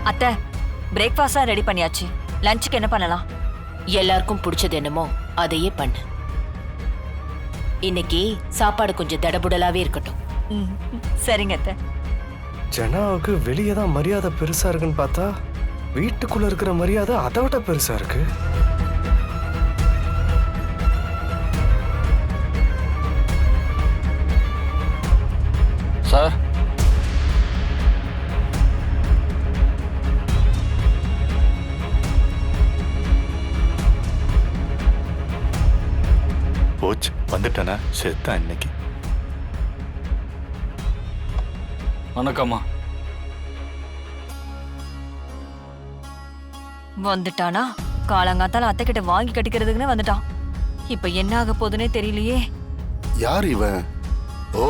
அத்தை, பிரேக்ஃபாஸ்டா ரெடி பண்ணியாச்சு. லஞ்சுக்கு என்ன பண்ணலாம்? எல்லாருக்கும் பிடிச்சது என்னமோ அதையே பண்ணு. இன்னைக்கு சாப்பாடு கொஞ்சம் தடபுடலாவே இருக்கட்டும். சரிங்க அத்தை. ஜனாவுக்கு வெளியே தான் மரியாதை பெருசா இருக்குன்னு பார்த்தா வீட்டுக்குள்ள இருக்கிற மரியாதை அதை விட பெருசா இருக்கு. சார், போச்சு வந்துட்டேனா செத்தா இன்னைக்கு. வணக்கம்மா. வந்துட்டானா? காலங்காத்தால அத்தை கிட்ட வாங்கி கட்டிக்கிறதுக்குன்னு வந்துட்டான். இப்ப என்ன ஆக போகுதுன்னே தெரியலையே. யார் இவன்? ஓ,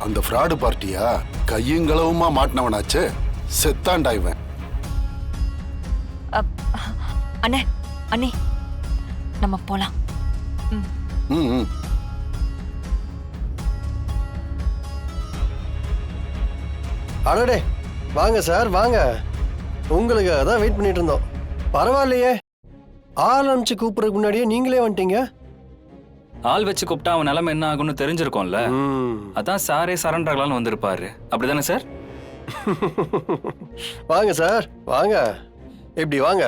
அந்த ஃப்ராடு பார்ட்டியா? கையுங்களவுமா மாட்டினவனாச்சு. செத்தாண்டா இவன். அண்ணே அண்ணே, நம்ம போலாம். ம். அடடே, வாங்க சார் வாங்க. உங்களுக்கு அதான் வெயிட் பண்ணிட்டு இருந்தோம். பரவாயில்லையே, ஆள் அனுப்பிச்சு கூப்பிடுறதுக்கு முன்னாடியே நீங்களே வந்துட்டீங்க. ஆள் வச்சு கூப்பிட்டா அவன் நிலைமை என்ன ஆகும்னு தெரிஞ்சிருக்கோம்ல. அதான் சாரே சரண்டர் ஆகலான்னு வந்திருப்பாரு. அப்படிதானே சார்? வாங்க சார் வாங்க, இப்படி வாங்க.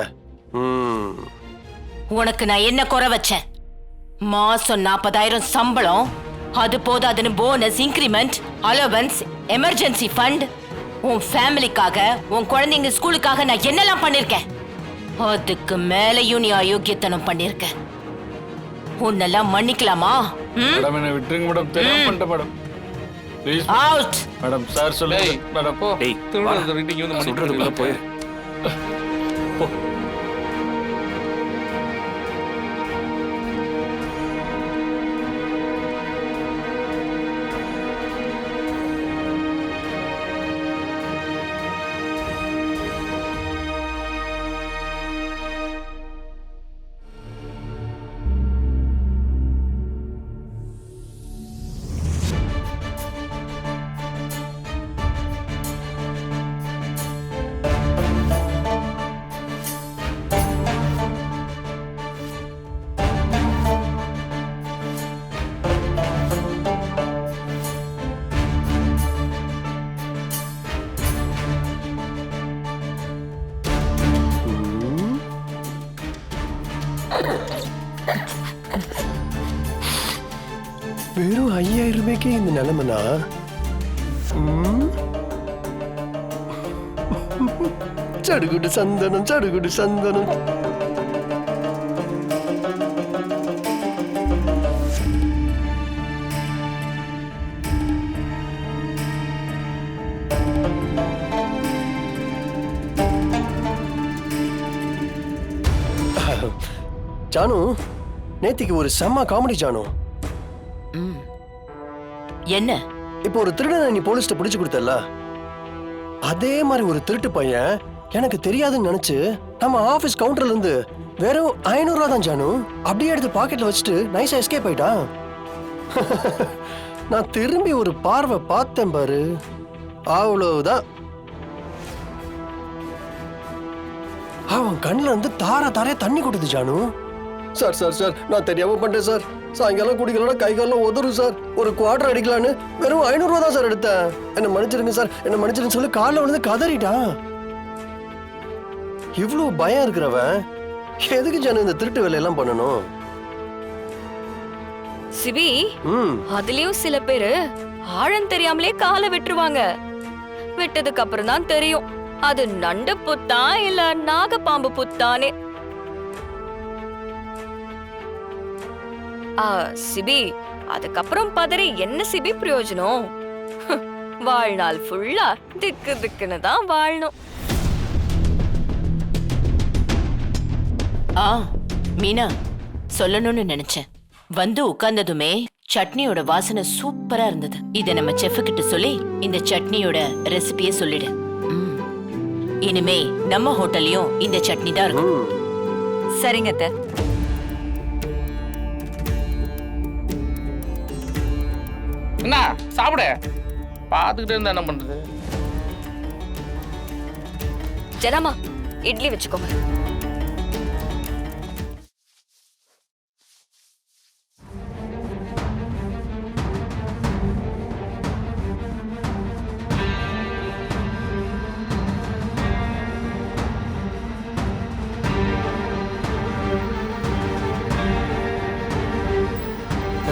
உனக்கு நான் என்ன குறை வச்சேன்? மாசம் 40,000 சம்பளம், அது போதாதுன்னு bonus, increment, allowance, emergency fund, உன் ஃபேமிலிக்காக, உன் குழந்தைங்க ஸ்கூலுக்காக நான் என்னெல்லாம் பண்ணிருக்கேன். அதுக்கு மேலையும் நீ அயோக்கியத்தனம் பண்ணிருக்க. உன்னெல்லாம் மன்னிக்கலாமா? மேடம் என்ன விட்டுருங்க மேடம். தெரியாம பண்ணிட்டேன் madam. Please out. Madam. Sir சொல்லுங்க மேடம். போ. டேய், திரும்ப மீட்டிங் வந்து சொல்றதுக்குள்ள போய் போ. வெறும் 5000 ரூபாய்க்கே இந்த நிலைமைனா, சடுகுடு சந்தனம் சடுகுடு சந்தனம். ஜானு, நேத்திக்கு ஒரு செம்ம காமெடி ஜானு. என்ன? இப்போ ஒரு திருடனை நீ போலீஸ்ட பிடிச்சு கொடுத்தல, அதே மாதிரி ஒரு திருட்டு பையன் எனக்கு தெரியாதுன்னு நினைச்சு நம்ம ஆபீஸ் கவுண்டர்ல இருந்து வெறும் 500 ரூபா தான் ஜானு அப்படியே எடுத்து பாக்கெட்ல வச்சுட்டு நைஸா எஸ்கேப் ஆயிட்டான். நான் திரும்பி ஒரு பார்வை பார்த்தேன் பாரு, அவ்வளவுதான். அவன் கண்ணுல இருந்து தாரையா தண்ணி கொட்டுது ஜானு. சார் சார் சார், நான் தெரியாம பண்ணிட்டேன் சார். சாயங்காலம் குடிக்கலாம், கை காலம் உதறும் சார். ஒரு குவார்டர் அடிக்கலான்னு வெறும் 500 ரூபா தான் சார் எடுத்தேன். என்ன மன்னிச்சிருங்க சார், என்ன மன்னிச்சிருங்க சொல்லி காலில் விழுந்து கதறிட்டான். இவ்வளவு பயம் இருக்கிறவன் எதுக்கு ஜானு இந்த திருட்டு வேலையெல்லாம் பண்ணணும்? சிவி, அதுலயும் சில பேரு ஆழம் தெரியாமலே காலை விட்டுருவாங்க. விட்டதுக்கு அப்புறம் தான் தெரியும் அது நண்டு புத்தா இல்ல நாகப்பாம்பு புத்தானே. சிபி, அதுக்கப்புறம் பதறி என்ன சிபி பிரயோஜனம்? வாழ்நாள் ஃபுல்லா திக்கு திக்குன்னு தான் வாழணும். மீனா, சொல்லணும்னு நினைச்சேன். வந்து உட்கார்ந்ததுமே சட்னியோட வாசனை சூப்பரா இருந்தது. இத நம்ம செஃப் கிட்ட சொல்லி இந்த சட்னியோட ரெசிபியை சொல்லிடு. இனிமே நம்ம ஹோட்டல்லையும் இந்த சட்னி தான் இருக்கும். சரிங்க அத்தை. என்ன சாப்பிட பாத்துக்கிட்டே இருந்தா என்ன பண்றது? ஜனமா இட்லி வச்சுக்கோங்க.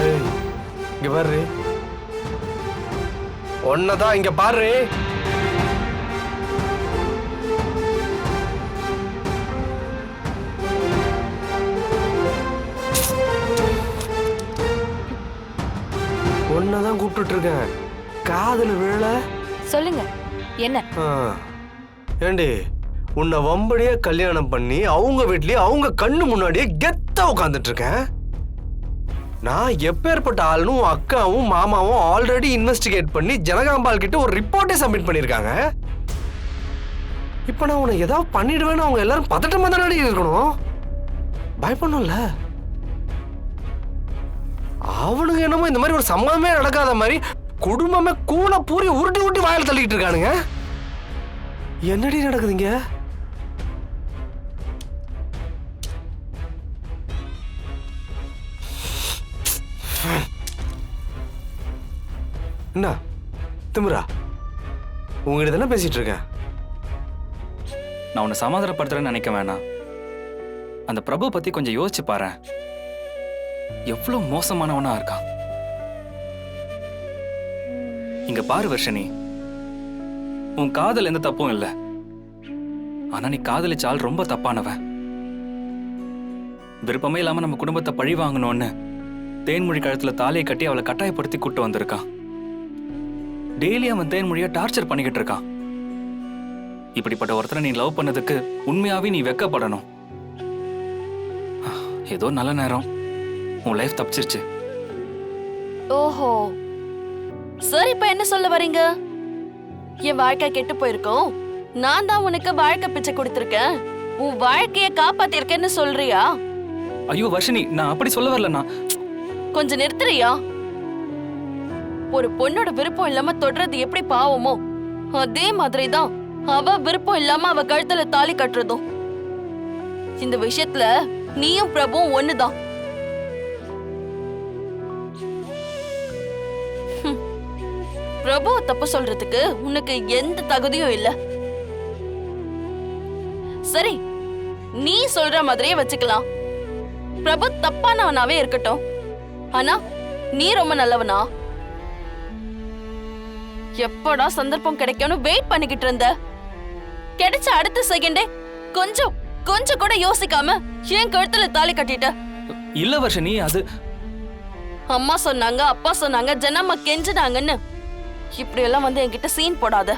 ஏய், இங்க பாரு. ஒன்னதான் இங்க பாரு. ஒன்னதான் கூப்பிட்டு இருக்கேன். காதுல விழல. சொல்லுங்க என்ன? ஏண்டி உன்னை வம்படியே கல்யாணம் பண்ணி அவங்க வீட்லயே அவங்க கண்ணு முன்னாடியே கெத்தா உட்காந்துட்டு இருக்கேன். நான் எப்பேற்பட்ட ஆளுன்னு அக்காவும் மாமாவும் ஆல்ரெடி இன்வெஸ்டிகேட் பண்ணி ஜனகாம்பால் கிட்ட ஒரு ரிப்போர்ட்டே சப்மிட் பண்ணிருக்காங்க. இப்ப நான் உன்னை ஏதாவது பண்ணிடுவேன்னு அவங்க எல்லாரும் பதட்டமா தானே இருக்கணும். பயப்படணும்ல. அவனுங்க என்னமோ இந்த மாதிரி ஒரு சம்பவமே நடக்காத மாதிரி குடும்பமே கூல பூரி உருட்டி உருட்டி வாயில தள்ளிட்டு இருக்கானுங்க. என்னடி நடக்குதுங்க? என்ன திமிரா? உங்ககிட்ட தானே பேசிட்டு இருக்கேன். நான் உன்னை சமாதானப்படுத்துறேன்னு நினைக்க வேணாம். அந்த பிரபு பத்தி கொஞ்சம் யோசிச்சு பாரு. எவ்வளவு மோசமானவனா இருக்கான். இங்க பாரு வர்ஷினி, உன் காதல் எந்த தப்பும் இல்லை. ஆனா நீ காதலிச்ச ஆள் ரொம்ப தப்பானவன். விருப்பமே இல்லாம நம்ம குடும்பத்தை பழி வாங்கணும்னு தேன்மொழி கழுத்துல தாலியை கட்டி அவளை கட்டாயப்படுத்தி கூட்டு வந்திருக்கான். டெய்லி அவன் தேன்மொழியை டார்ச்சர் பண்ணிக்கிட்டு இருக்கான். இப்படிப்பட்ட ஒருத்தரை நீ லவ் பண்ணதுக்கு உண்மையாவே நீ வெக்கப்படணும். ஏதோ நல்ல நேரம் உன் லைஃப் தப்பிச்சிருச்சு. ஓஹோ, சரி, இப்ப என்ன சொல்ல வரீங்க? என் வாழ்க்கை கெட்டு போயிருக்கோம், நான் தான் உனக்கு வாழ்க்கை பிச்சை கொடுத்திருக்கேன், உன் வாழ்க்கைய காப்பாத்திருக்கேன்னு சொல்றியா? ஐயோ வர்ஷினி, நான் அப்படி சொல்ல வரலண்ணா. கொஞ்சம் நிறுத்துறியா? ஒரு பொண்ணோட விருப்பம் இல்லாம தொடர்றது எப்படி பாவமோ அதே மாதிரிதான் அவ விருப்பம் இல்லாம அவ கழுத்துல தாலி கட்டுறதும். இந்த விஷயத்துல நீயும் பிரபுவும் ஒண்ணுதான். பிரபுவை தப்பு சொல்றதுக்கு உனக்கு எந்த தகுதியும் இல்ல. சரி, நீ சொல்ற மாதிரியே வச்சுக்கலாம். பிரபு தப்பானவனாவே இருக்கட்டும், ஆனா நீ ரொம்ப நல்லவனா? எப்படா சந்தர்ப்பம் கிடைக்கும்னு வெயிட் பண்ணிக்கிட்டு இருந்த. கிடைச்ச அடுத்த செகண்டே கொஞ்சம் கூட யோசிக்காம ஏன் கழுத்துல தாலி கட்டிட்ட? இல்ல வர்ஷினி, அது அம்மா சொன்னாங்க, அப்பா சொன்னாங்க, ஜனம்மா கெஞ்சினாங்கன்னு இப்படி எல்லாம் வந்து என்கிட்ட சீன் போடாத.